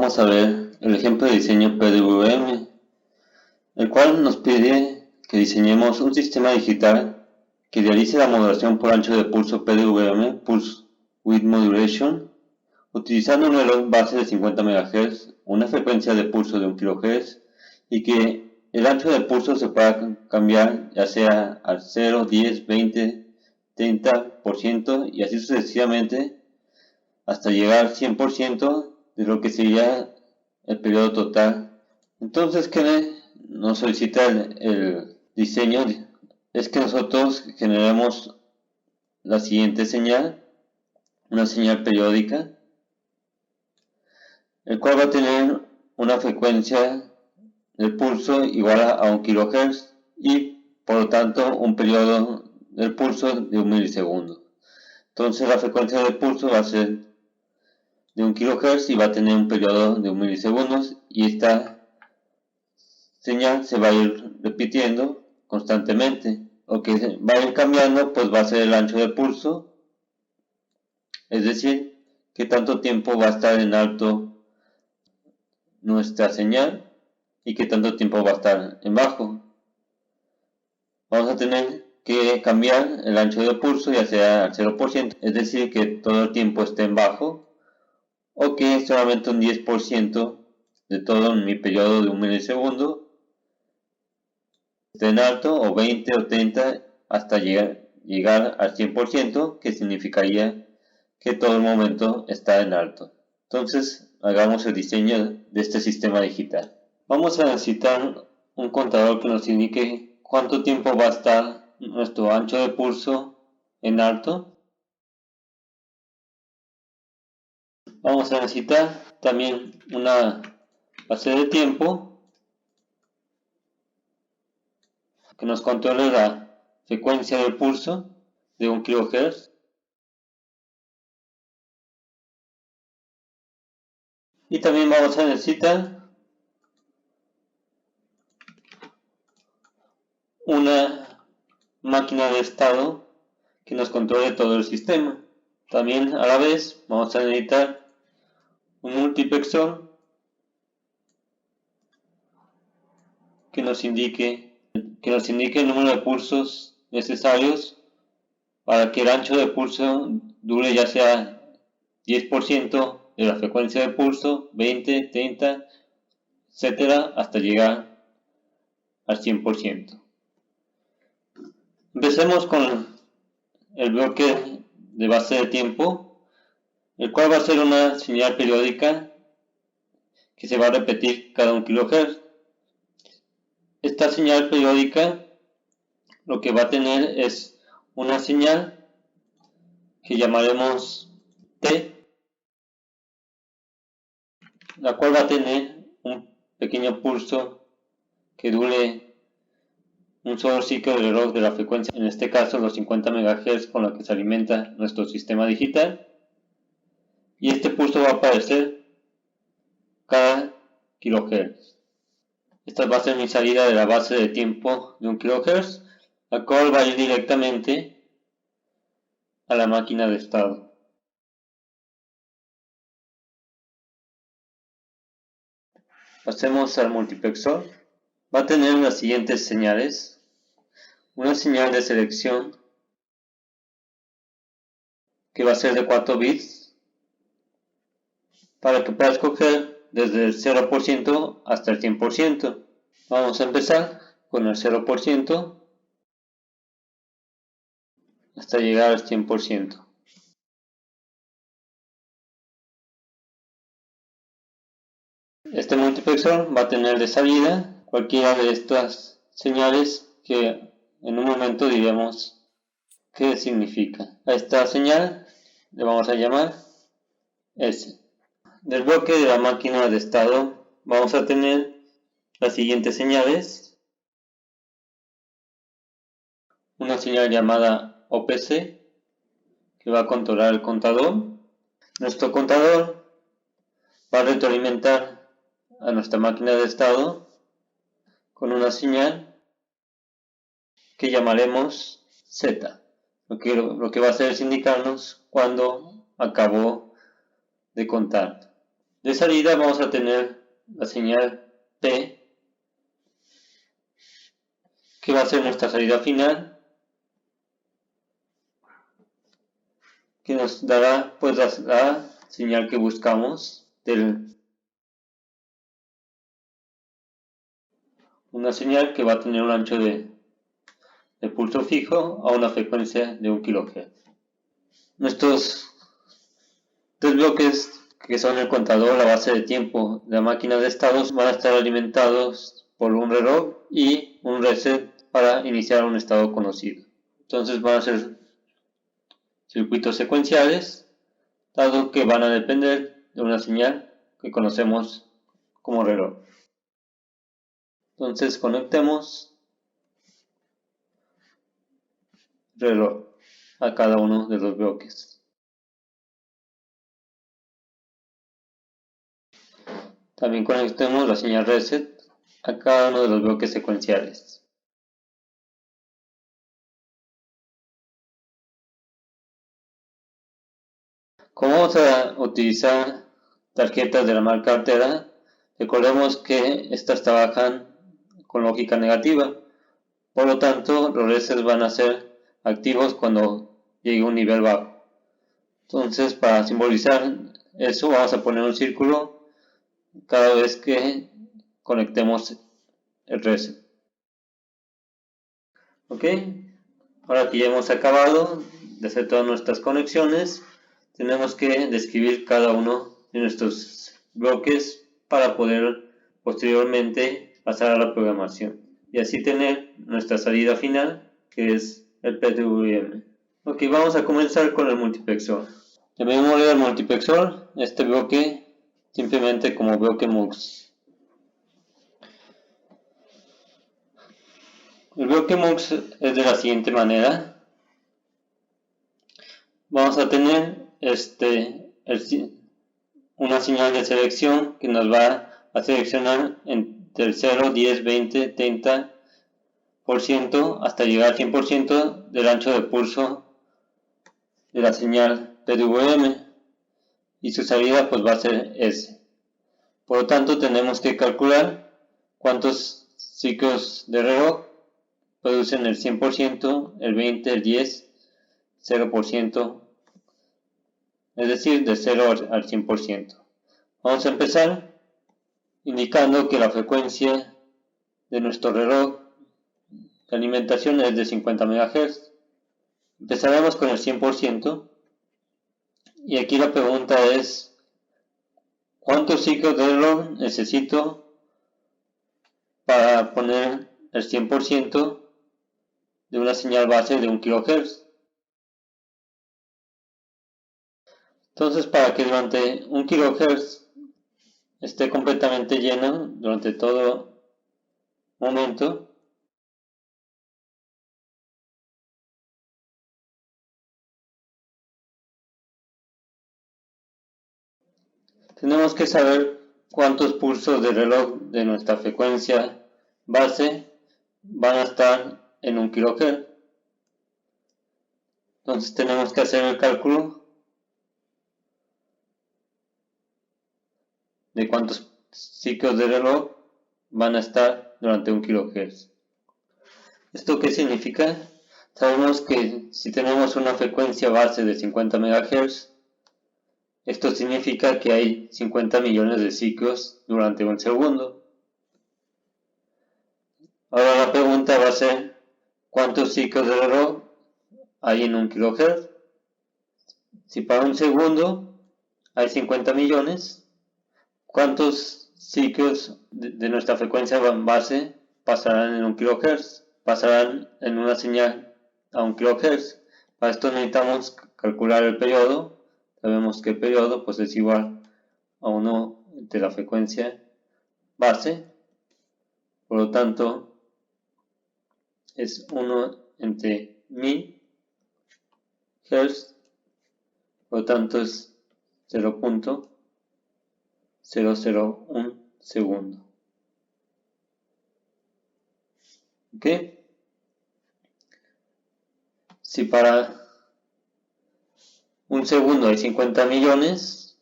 vamos a ver el ejemplo de diseño PWM, el cual nos pide que diseñemos un sistema digital que realice la modulación por ancho de pulso PWM, Pulse Width Modulation, utilizando un reloj base de 50 MHz, una frecuencia de pulso de 1 kHz y que el ancho de pulso se pueda cambiar ya sea al 0, 10, 20, 30% y así sucesivamente hasta llegar al 100% de lo que sería el periodo total. Entonces, ¿qué nos solicita el diseño? Es que nosotros generemos la siguiente señal, una señal periódica, el cual va a tener una frecuencia del pulso igual a 1 kHz y por lo tanto un periodo del pulso de 1 milisegundo. Entonces la frecuencia del pulso va a ser de 1 kHz y va a tener un periodo de 1 milisegundos y esta señal se va a ir repitiendo constantemente. Lo que va a ir cambiando pues va a ser el ancho de pulso, es decir, qué tanto tiempo va a estar en alto nuestra señal y qué tanto tiempo va a estar en bajo. Vamos a tener que cambiar el ancho de pulso ya sea al 0%, es decir, que todo el tiempo esté en bajo o que solamente un 10% de todo mi periodo de 1 milisegundo esté en alto, o 20 o 30 hasta llegar al 100%, que significaría que todo el momento está en alto. Entonces hagamos el diseño de este sistema digital. Vamos a necesitar un contador que nos indique cuánto tiempo va a estar nuestro ancho de pulso en alto. Vamos a necesitar también una base de tiempo que nos controle la frecuencia del pulso de 1 kHz. Y también vamos a necesitar una máquina de estado que nos controle todo el sistema. También a la vez vamos a necesitar un multiplexor que nos indique el número de pulsos necesarios para que el ancho de pulso dure ya sea 10% de la frecuencia de pulso, 20, 30, etcétera, hasta llegar al 100%. Empecemos con el bloque de base de tiempo, el cual va a ser una señal periódica que se va a repetir cada 1 kHz. Esta señal periódica lo que va a tener es una señal que llamaremos T, la cual va a tener un pequeño pulso que dure un solo ciclo del reloj de la frecuencia, en este caso los 50 MHz con la que se alimenta nuestro sistema digital, y este pulso va a aparecer cada kHz. Esta va a ser mi salida de la base de tiempo de 1 kHz, la cual va a ir directamente a la máquina de estado. Pasemos al multiplexor. Va a tener las siguientes señales. Una señal de selección que va a ser de 4 bits para que pueda escoger desde el 0% hasta el 100%. Vamos a empezar con el 0% hasta llegar al 100%. Este multiplexor va a tener de salida cualquiera de estas señales que en un momento diremos qué significa. A esta señal le vamos a llamar S. Del bloque de la máquina de estado vamos a tener las siguientes señales. Una señal llamada OPC que va a controlar el contador. Nuestro contador va a retroalimentar a nuestra máquina de estado con una señal que llamaremos Z. Lo que va a hacer es indicarnos cuándo acabó de contar. De salida vamos a tener la señal P, que va a ser nuestra salida final, que nos dará pues la señal que buscamos, una señal que va a tener un ancho de pulso fijo a una frecuencia de 1 kHz. Nuestros tres bloques, que son el contador, la base de tiempo, la máquina de estados, van a estar alimentados por un reloj y un reset para iniciar un estado conocido. Entonces van a ser circuitos secuenciales, dado que van a depender de una señal que conocemos como reloj. Entonces conectemos reloj a cada uno de los bloques. También conectemos la señal reset a cada uno de los bloques secuenciales. Como vamos a utilizar tarjetas de la marca Altera, recordemos que estas trabajan con lógica negativa, por lo tanto los resets van a ser activos cuando llegue a un nivel bajo. Entonces, para simbolizar eso, vamos a poner un círculo cada vez que conectemos el reset. Ok, ahora que ya hemos acabado de hacer todas nuestras conexiones, tenemos que describir cada uno de nuestros bloques para poder posteriormente pasar a la programación y así tener nuestra salida final, que es el PWM. Ok, vamos a comenzar con el multiplexor. Llamémosle al multiplexor este bloque simplemente como bloque MUX. El bloque MUX es de la siguiente manera. Vamos a tener una señal de selección que nos va a seleccionar entre el 0, 10, 20, 30% hasta llegar al 100% del ancho de pulso de la señal PWM y su salida pues va a ser S. Por lo tanto tenemos que calcular cuántos ciclos de reloj producen el 100%, el 20%, el 10%, 0%, es decir, de 0 al 100%. Vamos a empezar indicando que la frecuencia de nuestro reloj de alimentación es de 50 MHz. Empezaremos con el 100% y aquí la pregunta es ¿cuántos ciclos de reloj necesito para poner el 100% de una señal base de 1 kHz? Entonces, para que durante 1 kHz esté completamente lleno durante todo momento, tenemos que saber cuántos pulsos de reloj de nuestra frecuencia base van a estar en 1 kHz. Entonces tenemos que hacer el cálculo de cuántos ciclos de reloj van a estar durante 1 kHz. ¿Esto qué significa? Sabemos que si tenemos una frecuencia base de 50 MHz, esto significa que hay 50 millones de ciclos durante un segundo. Ahora la pregunta va a ser, ¿cuántos ciclos de reloj hay en 1 kHz? Si para un segundo hay 50 millones, ¿cuántos ciclos de nuestra frecuencia base pasarán en 1 kHz? Pasarán en una señal a 1 kHz. Para esto necesitamos calcular el periodo. Sabemos que el periodo pues, es igual a 1 de la frecuencia base. Por lo tanto, es 1 entre 1000 Hz. Por lo tanto, es 0.001 segundo. ¿Ok? Si para un segundo hay 50 millones,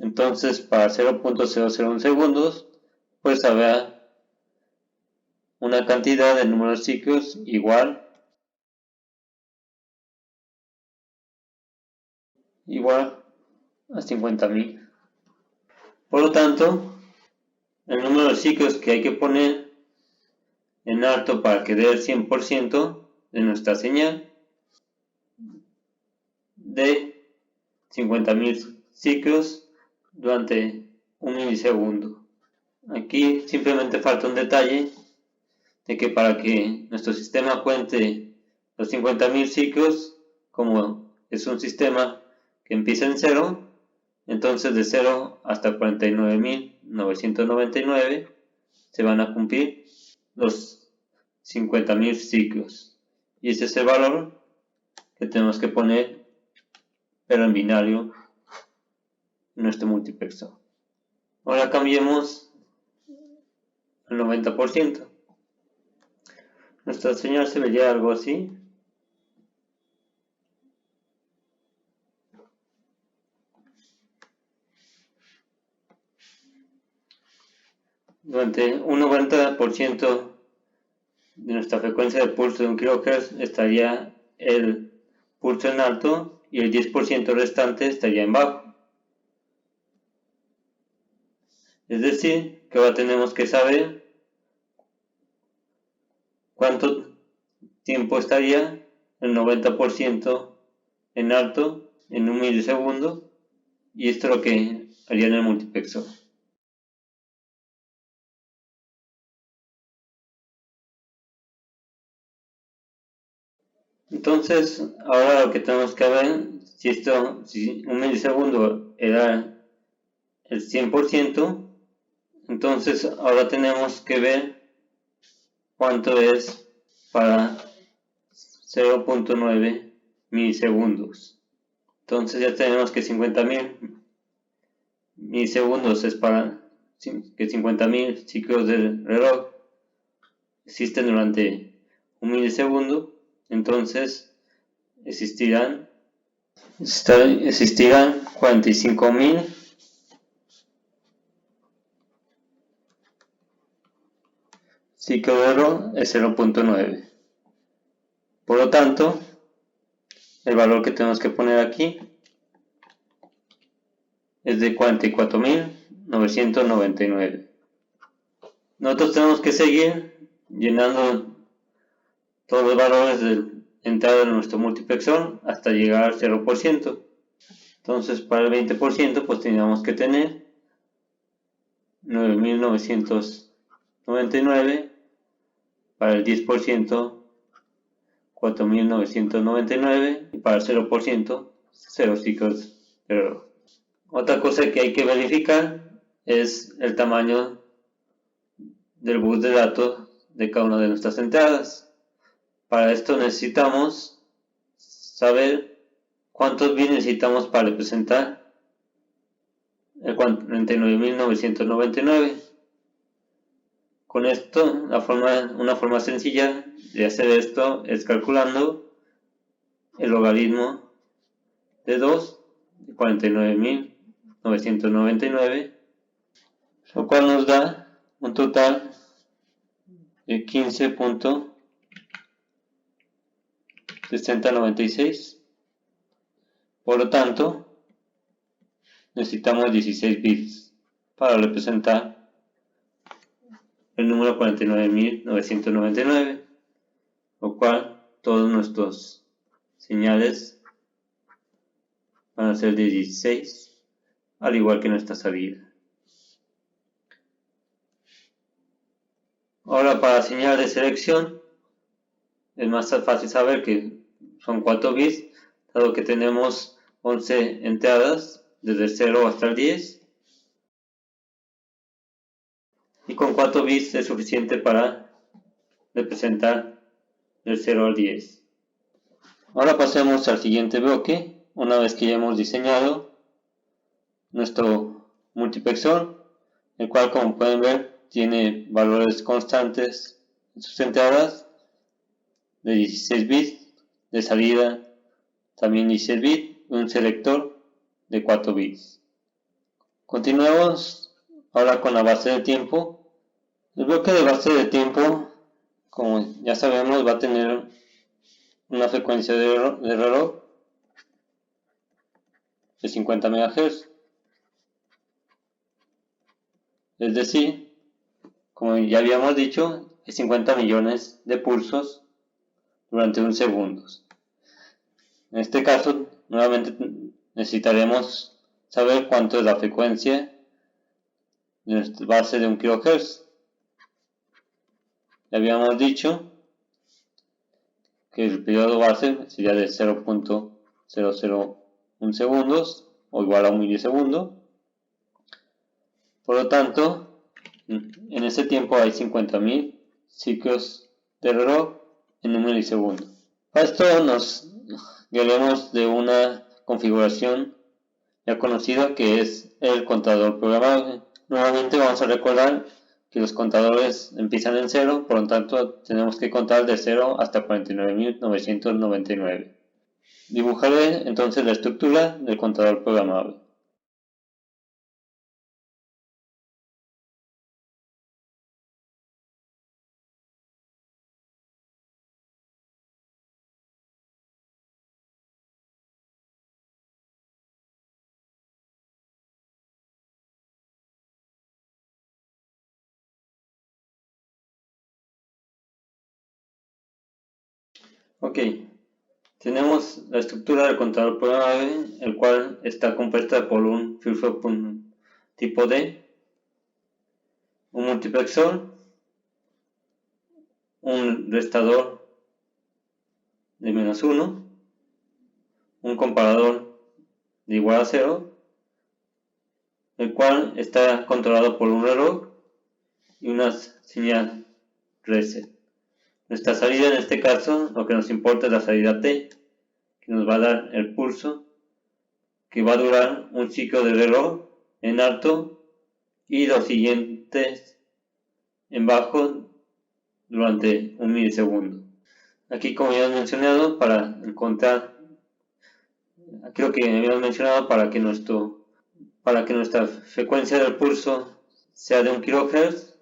Entonces para 0.001 segundos pues habrá una cantidad de número de ciclos igual a 50.000. Por lo tanto, el número de ciclos que hay que poner en alto para que dé el 100% de nuestra señal de 50.000 ciclos durante un milisegundo. Aquí simplemente falta un detalle de que para que nuestro sistema cuente los 50.000 ciclos, como es un sistema que empieza en 0, entonces de 0 hasta 49.999 se van a cumplir los 50.000 ciclos. Y ese es el valor que tenemos que poner, pero en binario, en nuestro multiplexor. Ahora cambiemos al 90%. Nuestra señal se vería algo así. Durante un 90% de nuestra frecuencia de pulso de 1 kHz estaría el pulso en alto y el 10% restante estaría en bajo. Es decir, que ahora tenemos que saber cuánto tiempo estaría el 90% en alto en un milisegundo, y esto es lo que haría en el multiplexor. Entonces, ahora lo que tenemos que ver, si un milisegundo era el 100%, entonces ahora tenemos que ver cuánto es para 0.9 milisegundos. Entonces ya tenemos que 50.000 milisegundos es para que 50.000 ciclos del reloj existen durante un milisegundo. Entonces existirán 45.000 ciclos de reloj es 0.9. Por lo tanto, el valor que tenemos que poner aquí es de 44.999. Nosotros tenemos que seguir llenando todos los valores de entrada de nuestro multiplexor hasta llegar al 0%. Entonces para el 20% pues tendríamos que tener 9.999, para el 10% 4.999 y para el 0% 0 ciclos de reloj. Otra cosa que hay que verificar es el tamaño del bus de datos de cada una de nuestras entradas. Para esto necesitamos saber cuántos bits necesitamos para representar el 49.999. Con esto, una forma sencilla de hacer esto es calculando el logaritmo de 2 de 49.999, lo cual nos da un total de 15.6096. Por lo tanto, necesitamos 16 bits para representar el número 49.999, lo cual todos nuestros señales van a ser de 16, al igual que nuestra salida. Ahora para señal de selección es más fácil saber que son 4 bits, dado que tenemos 11 entradas desde el 0 hasta el 10, y con 4 bits es suficiente para representar del 0 al 10. Ahora pasemos al siguiente bloque. Una vez que ya hemos diseñado nuestro multiplexor, el cual, como pueden ver, tiene valores constantes en sus entradas de 16 bits, de salida también 16 bits, y un selector de 4 bits. Continuemos ahora con la base de tiempo. El bloque de base de tiempo, como ya sabemos, va a tener una frecuencia de reloj de 50 MHz. Es decir, como ya habíamos dicho, es 50 millones de pulsos durante un segundo. En este caso, nuevamente necesitaremos saber cuánto es la frecuencia de nuestra base de 1 kHz. Ya habíamos dicho que el periodo base sería de 0.001 segundos o igual a un milisegundo. Por lo tanto, en ese tiempo hay 50.000 ciclos de reloj en un milisegundo. Para esto nos guiaremos de una configuración ya conocida, que es el contador programable. Nuevamente vamos a recordar que los contadores empiezan en 0, por lo tanto tenemos que contar de 0 hasta 49.999. Dibujaré entonces la estructura del contador programable. Ok, tenemos la estructura del contador programable, el cual está compuesta por un flip-flop tipo D, un multiplexor, un restador de -1, un comparador de igual a 0, el cual está controlado por un reloj y una señal reset. Nuestra salida, en este caso, lo que nos importa es la salida T, que nos va a dar el pulso, que va a durar un ciclo de reloj en alto y los siguientes en bajo durante un milisegundo. Aquí, como ya he mencionado, para encontrar, creo que habíamos mencionado para que nuestra frecuencia del pulso sea de 1 kHz,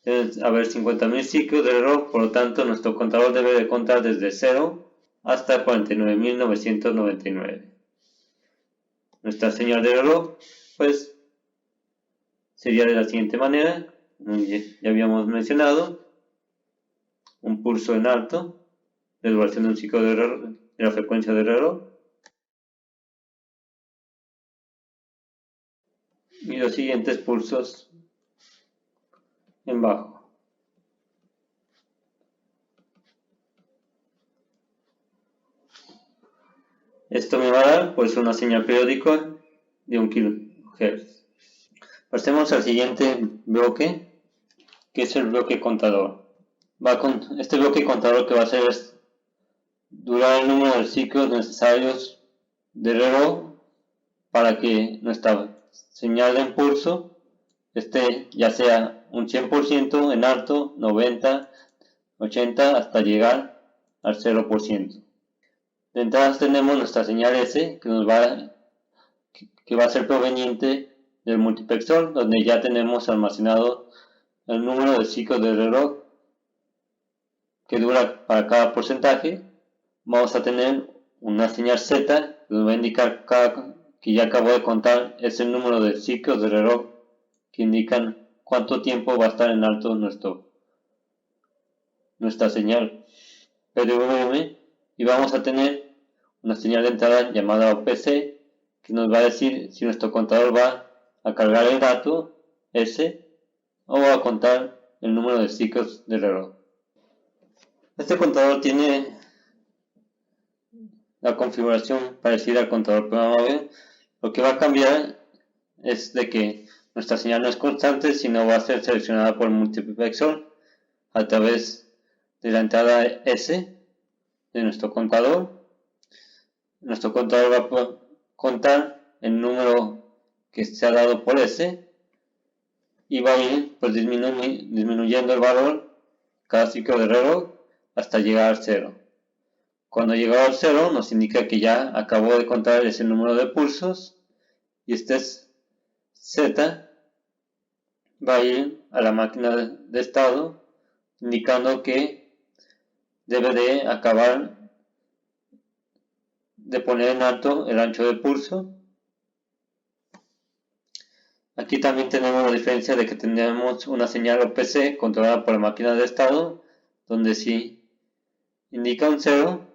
debe haber 50.000 ciclos de reloj, por lo tanto nuestro contador debe de contar desde 0 hasta 49.999. Nuestra señal de reloj, pues, sería de la siguiente manera, ya habíamos mencionado, un pulso en alto, de duración de un ciclo de reloj, de la frecuencia de reloj, y los siguientes pulsos en bajo. Esto me va a dar pues una señal periódica de 1 kHz. Pasemos al siguiente bloque, que es el bloque contador. Este bloque contador que va a hacer es durar el número de ciclos necesarios de reloj para que nuestra señal de impulso esté ya sea un 100% en alto, 90, 80 hasta llegar al 0%. De entrada tenemos nuestra señal S que va a ser proveniente del multiplexor, donde ya tenemos almacenado el número de ciclos de reloj que dura para cada porcentaje. Vamos a tener una señal Z que nos va a indicar que ya acabo de contar ese número de ciclos de reloj que indican cuánto tiempo va a estar en alto nuestra señal PWM, y vamos a tener una señal de entrada llamada OPC que nos va a decir si nuestro contador va a cargar el dato S o va a contar el número de ciclos de reloj. Este contador tiene la configuración parecida al contador programable. Lo que va a cambiar es de que nuestra señal no es constante, sino va a ser seleccionada por el multiplexor a través de la entrada S de nuestro contador. Nuestro contador va a contar el número que se ha dado por S y va a ir pues disminuyendo el valor cada ciclo de reloj hasta llegar al 0. Cuando llegado al 0 nos indica que ya acabó de contar ese número de pulsos y este es Z va a ir a la máquina de estado, indicando que debe de acabar de poner en alto el ancho de pulso. Aquí también tenemos la diferencia de que tenemos una señal OPC controlada por la máquina de estado, donde si indica un 0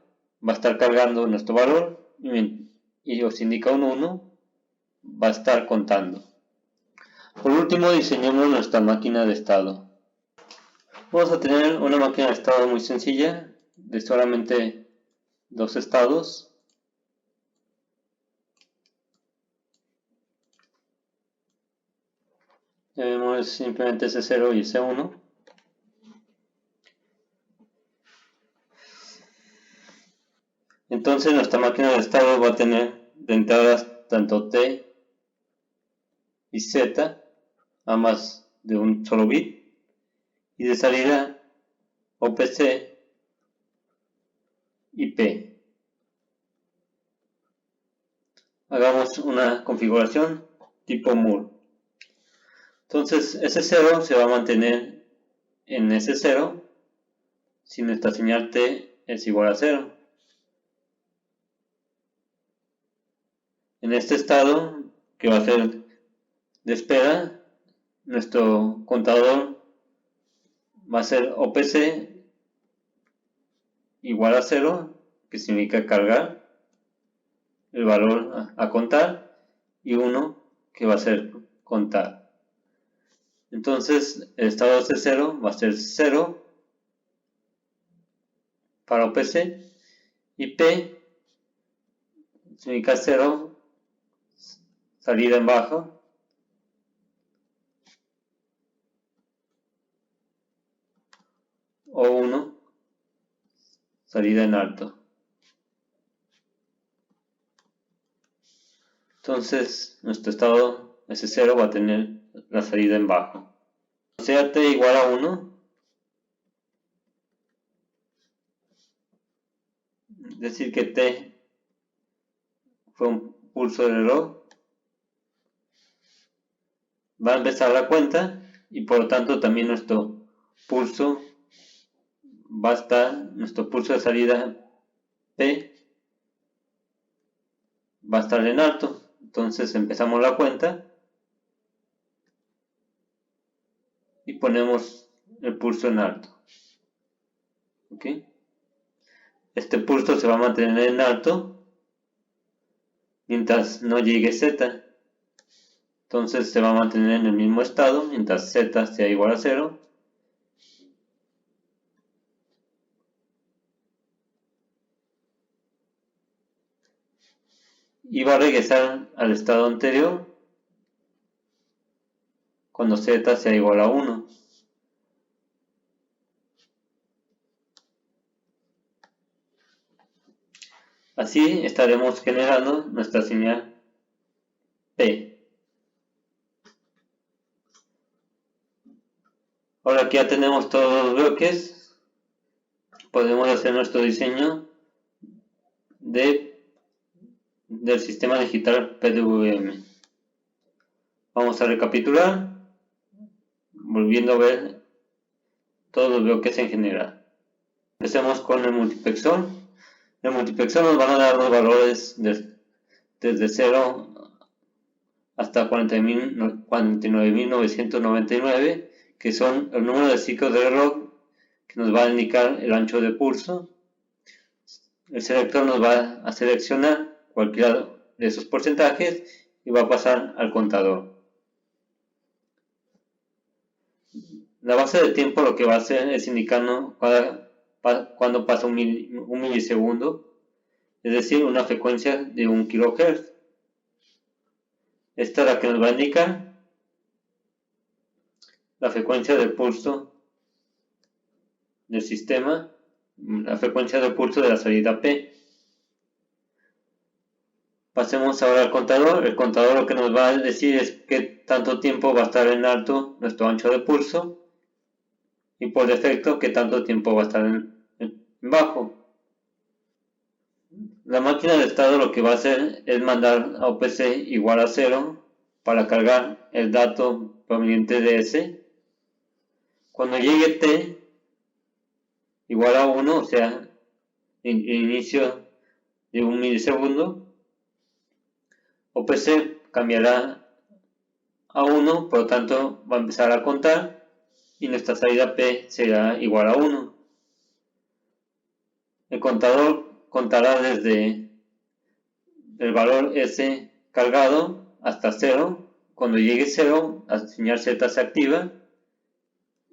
va a estar cargando nuestro valor y si indica un 1 va a estar contando. Por último, diseñemos nuestra máquina de estado. Vamos a tener una máquina de estado muy sencilla, de solamente 2 estados. Tenemos simplemente C0 y C1. Entonces nuestra máquina de estado va a tener de entradas tanto T y Z, ambas de un solo bit, y de salida OPC y P. Hagamos una configuración tipo MUR. Entonces S0 se va a mantener en S0 si nuestra señal T es igual a 0. En este estado, que va a ser de espera, nuestro contador va a ser OPC igual a 0, que significa cargar el valor a contar, y 1, que va a ser contar. Entonces el estado C0 va a ser 0 para OPC, y P significa 0, salida en bajo, o 1, salida en alto. Entonces nuestro estado S0 va a tener la salida en bajo. Sea T igual a 1, es decir que T fue un pulso de reloj, va a empezar la cuenta y por lo tanto también nuestro pulso va a estar, nuestro pulso de salida P va a estar en alto. Entonces empezamos la cuenta y ponemos el pulso en alto. ¿Okay? Este pulso se va a mantener en alto mientras no llegue Z. Entonces se va a mantener en el mismo estado mientras Z sea igual a 0. Y va a regresar al estado anterior cuando Z sea igual a 1. Así estaremos generando nuestra señal P. Ahora que ya tenemos todos los bloques, podemos hacer nuestro diseño del sistema digital PWM. Vamos a recapitular, volviendo a ver todos los bloques en general. Empecemos con el multiplexor. El multiplexor nos van a dar los valores desde 0 hasta 49.999, que son el número de ciclos de reloj que nos va a indicar el ancho de pulso. El selector nos va a seleccionar cualquiera de esos porcentajes y va a pasar al contador. La base de tiempo lo que va a hacer es indicarnos cuando pasa un milisegundo, es decir, una frecuencia de 1 kHz. Esta es la que nos va a indicar la frecuencia del pulso del sistema, la frecuencia del pulso de la salida P. Pasemos ahora al contador. El contador lo que nos va a decir es qué tanto tiempo va a estar en alto nuestro ancho de pulso y por defecto qué tanto tiempo va a estar en bajo. La máquina de estado lo que va a hacer es mandar a OPC igual a 0 para cargar el dato proveniente de S. Cuando llegue T igual a 1, o sea, el inicio de 1 milisegundo, OPC cambiará a 1, por lo tanto va a empezar a contar y nuestra salida P será igual a 1. El contador contará desde el valor S cargado hasta 0. Cuando llegue 0, la señal Z se activa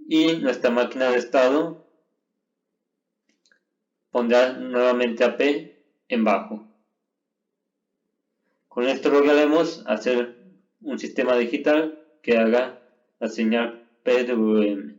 y nuestra máquina de estado pondrá nuevamente a P en bajo. Con esto lograremos hacer un sistema digital que haga la señal PWM.